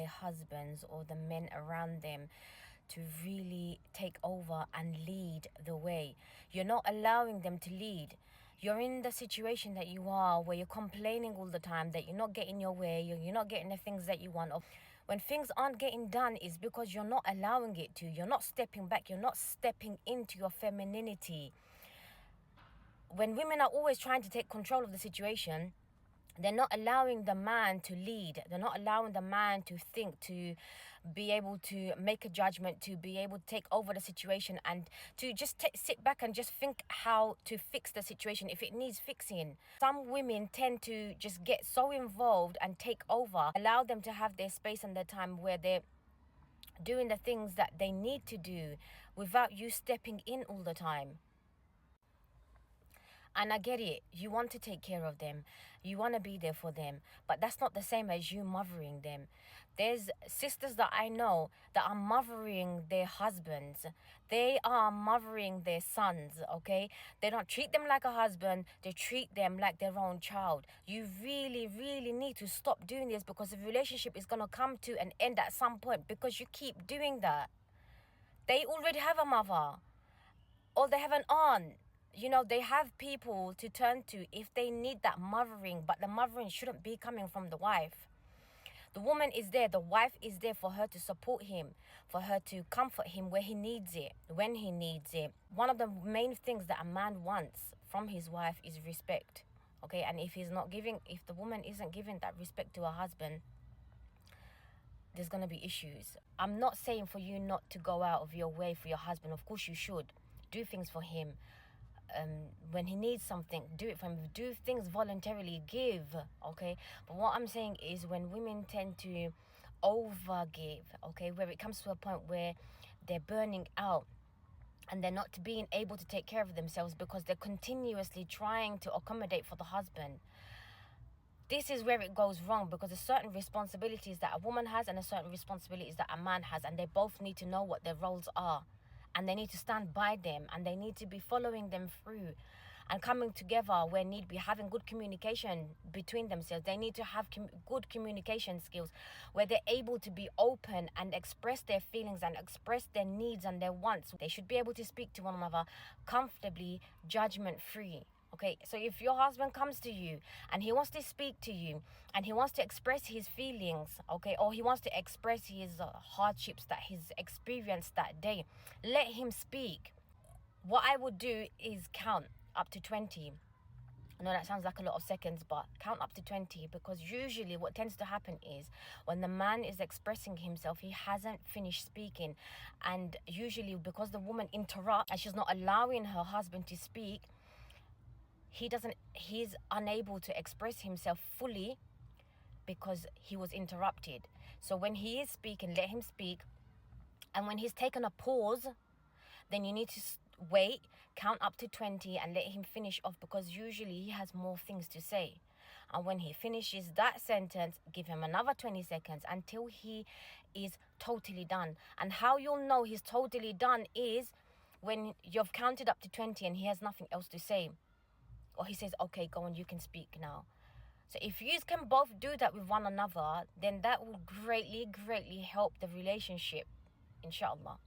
their husbands or the men around them to really take over and lead the way. You're not allowing them to lead. You're in the situation that you are, where you're complaining all the time that you're not getting your way, you're not getting the things that you want. When things aren't getting done, is because you're not allowing it to. You're not stepping back. You're not stepping into your femininity. When women are always trying to take control of the situation, they're not allowing the man to lead. They're not allowing the man to think, to be able to make a judgment, to be able to take over the situation, and to just sit back and just think how to fix the situation if it needs fixing. Some women tend to just get so involved and take over. Allow them to have their space and their time where they're doing the things that they need to do without you stepping in all the time. And I get it. You want to take care of them. You want to be there for them. But that's not the same as you mothering them. There's sisters that I know that are mothering their husbands. They are mothering their sons, okay? They don't treat them like a husband. They treat them like their own child. You really, really need to stop doing this, because the relationship is going to come to an end at some point because you keep doing that. They already have a mother, or they have an aunt. You know, they have people to turn to if they need that mothering, but the mothering shouldn't be coming from the wife. The woman is there, the wife is there for her to support him, for her to comfort him where he needs it, when he needs it. One of the main things that a man wants from his wife is respect, okay? And if the woman isn't giving that respect to her husband, there's going to be issues. I'm not saying for you not to go out of your way for your husband. Of course you should. Do things for him. When he needs something, do it for him. Do things voluntarily, give, okay? But what I'm saying is, when women tend to overgive, okay, where it comes to a point where they're burning out and they're not being able to take care of themselves because they're continuously trying to accommodate for the husband. This is where it goes wrong, because there's certain responsibilities that a woman has and there's certain responsibilities that a man has, and they both need to know what their roles are. And they need to stand by them, and they need to be following them through and coming together where need be, having good communication between themselves. They need to have good communication skills where they're able to be open and express their feelings and express their needs and their wants. They should be able to speak to one another comfortably, judgment-free. Okay, so if your husband comes to you and he wants to speak to you and he wants to express his feelings, okay, or he wants to express his hardships that he's experienced that day, let him speak. What I would do is count up to 20. I know that sounds like a lot of seconds, but count up to 20, because usually what tends to happen is when the man is expressing himself, he hasn't finished speaking. And usually because the woman interrupts and she's not allowing her husband to speak, he's unable to express himself fully because he was interrupted. So when he is speaking, let him speak. And when he's taken a pause, then you need to wait, count up to 20 and let him finish off, because usually he has more things to say. And when he finishes that sentence, give him another 20 seconds until he is totally done. And how you'll know he's totally done is when you've counted up to 20 and he has nothing else to say. Or he says, okay, go on, you can speak now. So if you can both do that with one another, then that will greatly, greatly help the relationship, inshallah.